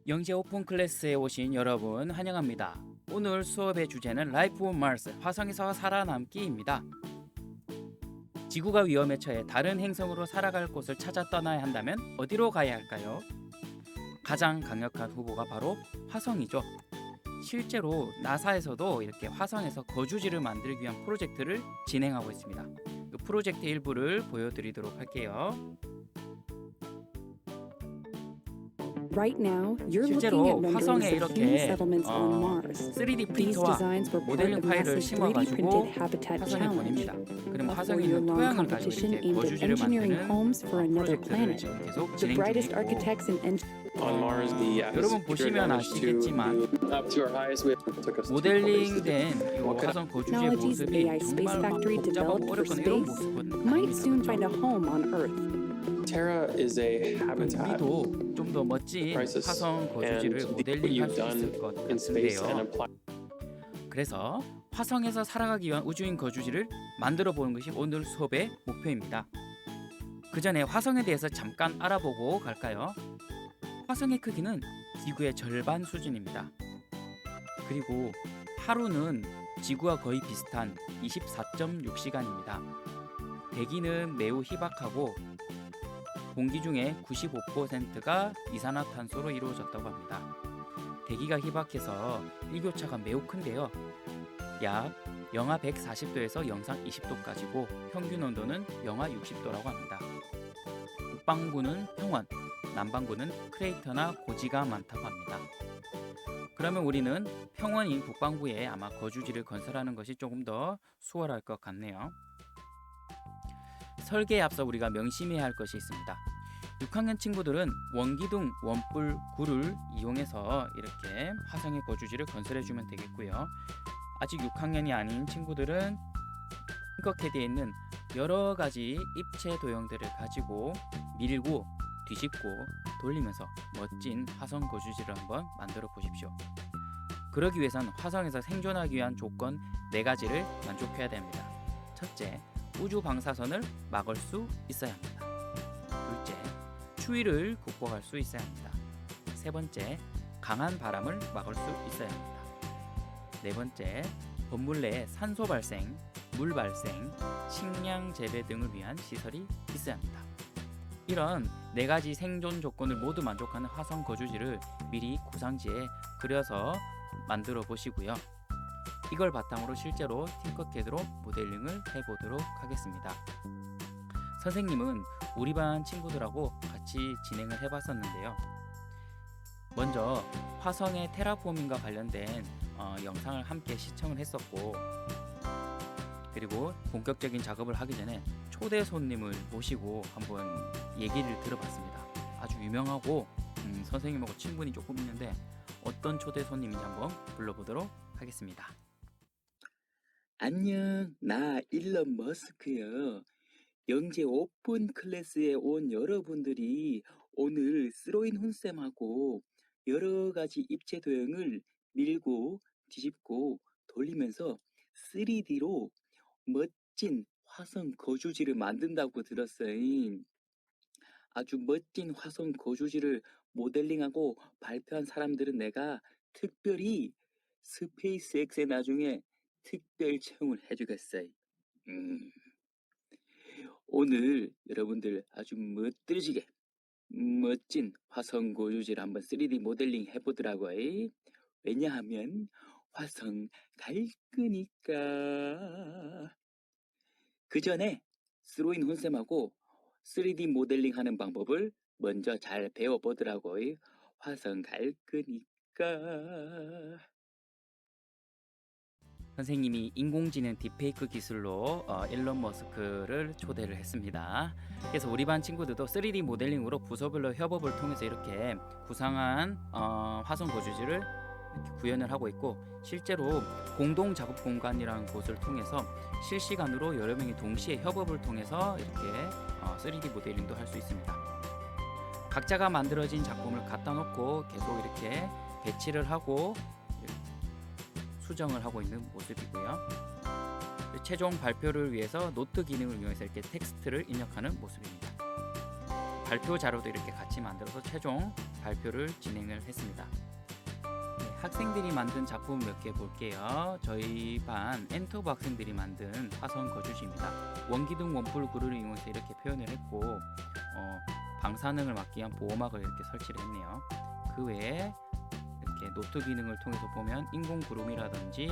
영재 오픈 클래스에 오신 여러분 환영합니다. 오늘 수업의 주제는 Life on Mars, 화성에서 살아남기입니다. 지구가 위험에 처해 다른 행성으로 살아갈 곳을 찾아 떠나야 한다면 어디로 가야 할까요? 가장 강력한 후보가 바로 화성이죠. 실제로 나사에서도 이렇게 화성에서 거주지를 만들기 위한 프로젝트를 진행하고 있습니다. 그 프로젝트 일부를 보여드리도록 할게요. Right now, you're looking 실제로 at renderings 화성에 of human 이렇게 settlements on Mars. 3D These 프린터와 designs were part 모델링 of 파일을 NASA's 3D 심어가지고 printed habitat 화성에 challenge, 보냅니다. 그럼 a 화성에 있는 four-year-long 토양을 가지고 competition 이렇게 aimed at 거주지를 engineering 만드는 homes for another 프로젝트를 planet. 지금 계속 The 진행 brightest 중이고, architects and On Mars, the 여러분 atmosphere 보시면 damage 아시겠지만 up to our highest. We took us to 모델링된 이 화성 거주지의 technologies 모습이 AI Space 정말 Factory 복잡하고 developed for 어렵거나 이런 space 모습은 might 아닙니다. soon 그렇죠? find a home on Earth. Terra is a habitat 우리도 좀 더 멋진 crisis, 화성 거주지를 and what 모델링할 you've 수 done 있을 것 in space and 같은데요. apply. 그래서 화성에서 살아가기 위한 우주인 거주지를 만들어 보는 것이 오늘 수업의 목표입니다. 그 전에 화성에 대해서 잠깐 알아보고 갈까요? 화성의 크기는 지구의 절반 수준입니다. 그리고 하루는 지구와 거의 비슷한 24.6시간입니다. 대기는 매우 희박하고 공기 중에 95%가 이산화탄소로 이루어졌다고 합니다. 대기가 희박해서 일교차가 매우 큰데요. 약 영하 140도에서 영상 20도까지고 평균 온도는 영하 60도라고 합니다. 북반구는 평원, 남반구는 크레이터나 고지가 많다고 합니다. 그러면 우리는 평원인 북반구에 아마 거주지를 건설하는 것이 조금 더 수월할 것 같네요. 설계에 앞서 우리가 명심해야 할 것이 있습니다. 6학년 친구들은 원기둥, 원뿔, 구를 이용해서 이렇게 화성의 거주지를 건설해주면 되겠고요. 아직 6학년이 아닌 친구들은 팅커캐드에 있는 여러 가지 입체 도형들을 가지고 밀고 뒤집고 돌리면서 멋진 화성 거주지를 한번 만들어 보십시오. 그러기 위해선 화성에서 생존하기 위한 조건 4가지를 만족해야 됩니다. 첫째, 우주 방사선을 막을 수 있어야 합니다. 둘째, 추위를 극복할 수 있어야 합니다. 세 번째, 강한 바람을 막을 수 있어야 합니다. 네 번째, 건물 내에 산소 발생, 물 발생, 식량 재배 등을 위한 시설이 있어야 합니다. 이런 4가지 생존 조건을 모두 만족하는 화성 거주지를 미리 구상지에 그려서 만들어 보시고요. 이걸 바탕으로 실제로 팅커캐드로 모델링을 해보도록 하겠습니다. 선생님은 우리 반 친구들하고 같이 진행을 해봤었는데요. 먼저 화성의 테라포밍과 관련된 영상을 함께 시청을 했었고, 그리고 본격적인 작업을 하기 전에 초대 손님을 모시고 한번 얘기를 들어봤습니다. 아주 유명하고 선생님하고 친분이 조금 있는데 어떤 초대 손님인지 한번 불러보도록 하겠습니다. 안녕, 나 일론 머스크요. 영재 오픈 클래스에 온 여러분들이 오늘 스로인 훈쌤하고 여러 가지 입체 도형을 밀고 뒤집고 돌리면서 3D로 멋진 화성 거주지를 만든다고 들었어요. 아주 멋진 화성 거주지를 모델링하고 발표한 사람들은 내가 특별히 스페이스X에 나중에 특별 채용을 해주겠어요. 오늘 여러분들 아주 멋들어지게 멋진 화성 거주지를 한번 3D 모델링 해보더라고요. 왜냐하면 화성 갈 거니까. 그 전에 스로인 훈쌤하고 3D 모델링 하는 방법을 먼저 잘 배워보더라고요. 화성 갈 거니까. 선생님이 인공지능 딥페이크 기술로 일론 머스크를 초대를 했습니다. 그래서 우리 반 친구들도 3D 모델링으로 부서별로 협업을 통해서 이렇게 구상한 화성 거주지를 이렇게 구현을 하고 있고, 실제로 공동 작업 공간이라는 곳을 통해서 실시간으로 여러 명이 동시에 협업을 통해서 이렇게 3D 모델링도 할 수 있습니다. 각자가 만들어진 작품을 갖다 놓고 계속 이렇게 배치를 하고 수정을 하고 있는 모습이고요. 최종 발표를 위해서 노트 기능을 이용해서 이렇게 텍스트를 입력하는 모습입니다. 발표 자료도 이렇게 같이 만들어서 최종 발표를 진행을 했습니다. 네, 학생들이 만든 작품 몇 개 볼게요. 저희 반 엔터브 학생들이 만든 화성 거주지입니다. 원기둥 원뿔 구를 이용해서 이렇게 표현을 했고 방사능을 막기 위한 보호막을 이렇게 설치를 했네요. 그 외에 이렇게 노트 기능을 통해서 보면 인공 구름이라든지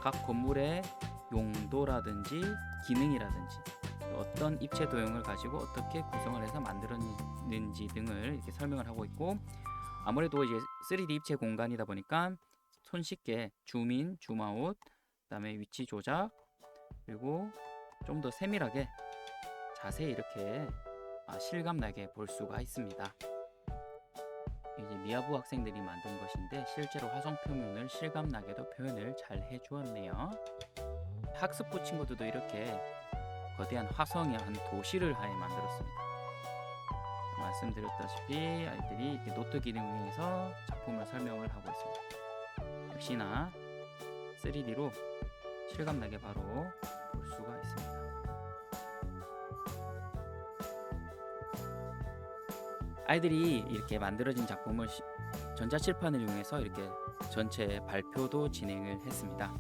각 건물의 용도라든지 기능이라든지 어떤 입체 도형을 가지고 어떻게 구성을 해서 만들었는지 등을 이렇게 설명을 하고 있고, 아무래도 이제 3D 입체 공간이다 보니까 손쉽게 줌인, 줌아웃, 그다음에 위치 조작, 그리고 좀 더 세밀하게 자세히 이렇게 실감나게 볼 수가 있습니다. 이제 미아부 학생들이 만든 것인데 실제로 화성 표면을 실감나게도 표현을 잘 해주었네요. 학습부 친구들도 이렇게 거대한 화성의 한 도시를 아예 만들었습니다. 말씀드렸다시피 아이들이 이렇게 노트 기능을 이용해서 작품을 설명을 하고 있습니다. 역시나 3D로 실감나게 바로 볼 수가 있습니다. 아이들이 이렇게 만들어진 작품을 전자칠판을 이용해서 이렇게 전체 발표도 진행을 했습니다.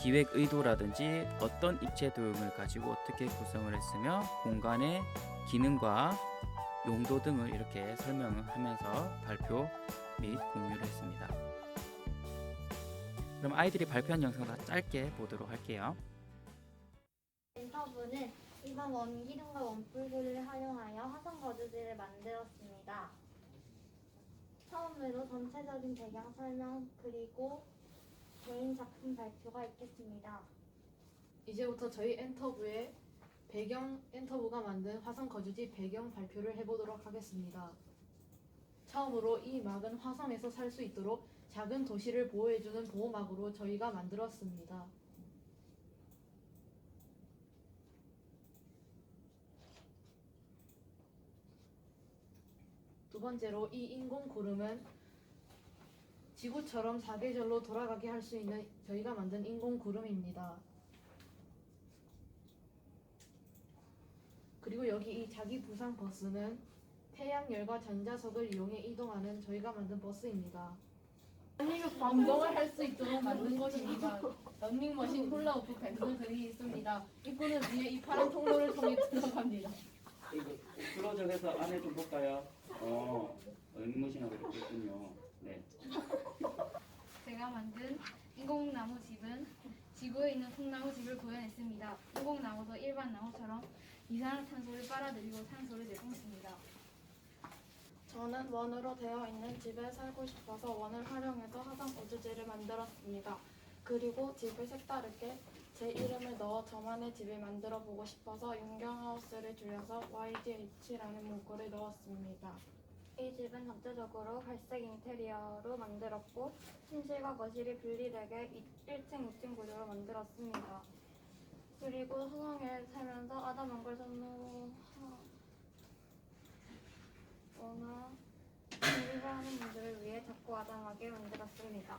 기획 의도라든지 어떤 입체 도형을 가지고 어떻게 구성을 했으며 공간의 기능과 용도 등을 이렇게 설명을 하면서 발표 및 공유를 했습니다. 그럼 아이들이 발표한 영상을 짧게 보도록 할게요. 엔터브는 이번 원기둥과 원뿔구를 활용하여 화성 거주지를 만들었습니다. 처음으로 전체적인 배경 설명 그리고 개인 작품 발표가 있겠습니다. 이제부터 저희 엔터브가 만든 화성 거주지 배경 발표를 해보도록 하겠습니다. 처음으로 이 막은 화성에서 살 수 있도록 작은 도시를 보호해주는 보호막으로 저희가 만들었습니다. 두 번째로 이 인공 구름은 지구처럼 사계절로 돌아가게 할 수 있는 저희가 만든 인공 구름입니다. 그리고 여기 이 자기 부상 버스는 태양열과 전자석을 이용해 이동하는 저희가 만든 버스입니다. 러닝 방송을 할 수 있도록 만든 것입니다. 러닝머신, 훌라후프, 밴드 등이 있습니다. 입구는 뒤에 이 파란 통로를 통해 들어갑니다. 클로즈해서 안에 좀 볼까요? 러닝머신하고 이렇게 있군요. 네. 제가 만든 인공나무 집은 지구에 있는 통나무 집을 구현했습니다. 인공나무도 일반 나무처럼 이산화탄소를 빨아들이고 산소를 내뿜습니다. 저는 원으로 되어 있는 집에 살고 싶어서 원을 활용해서 화성 거주지를 만들었습니다. 그리고 집을 색다르게 제 이름을 넣어 저만의 집을 만들어 보고 싶어서 윤경하우스를 줄여서 YGH라는 문구를 넣었습니다. 이 집은 전체적으로 갈색 인테리어로 만들었고 침실과 거실이 분리되게 1층, 2층 구조로 만들었습니다. 그리고 화성에 살면서 아담한 걸 선호하거나 공부하는 분들을 위해 작고 아담하게 만들었습니다.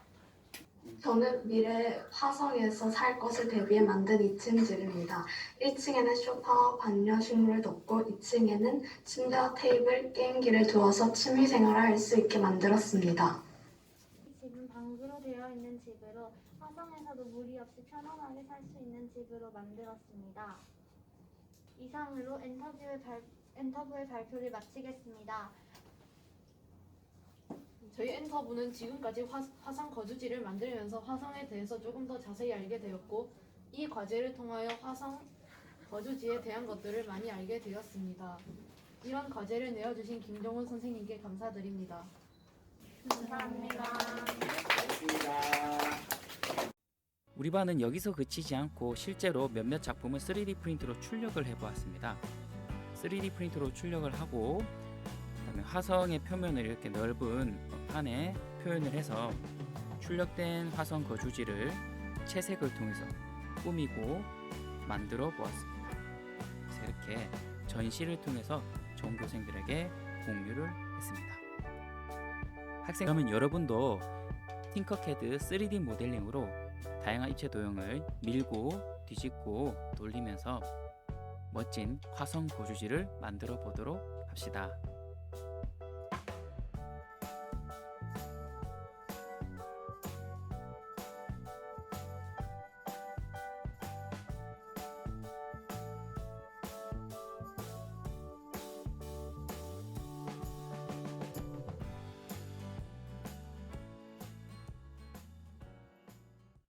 저는 미래 화성에서 살 것을 대비해 만든 2층 집입니다. 1층에는 소파와 반려식물을 뒀고 2층에는 침대와 테이블, 게임기를 두어서 취미생활을 할 수 있게 만들었습니다. 이 집은 방구로 되어 있는 집으로 화성에서도 무리 없이 편안하게 살 수 있는 집으로 만들었습니다. 이상으로 엔터브의 발표를 마치겠습니다. 저희 엔터브는 지금까지 화성 거주지를 만들면서 화성에 대해서 조금 더 자세히 알게 되었고 이 과제를 통하여 화성 거주지에 대한 것들을 많이 알게 되었습니다. 이런 과제를 내어주신 김종훈 선생님께 감사드립니다. 감사합니다. 우리 반은 여기서 그치지 않고 실제로 몇몇 작품을 3D 프린트로 출력을 해보았습니다. 3D 프린트로 출력을 하고 그다음에 화성의 표면을 이렇게 넓은 판에 표현을 해서 출력된 화성 거주지를 채색을 통해서 꾸미고 만들어 보았습니다. 그래서 이렇게 전시를 통해서 전교생들에게 공유를 했습니다. 그러면 여러분도 팅커캐드 3D 모델링으로 다양한 입체 도형을 밀고 뒤집고 돌리면서 멋진 화성 거주지를 만들어 보도록 합시다.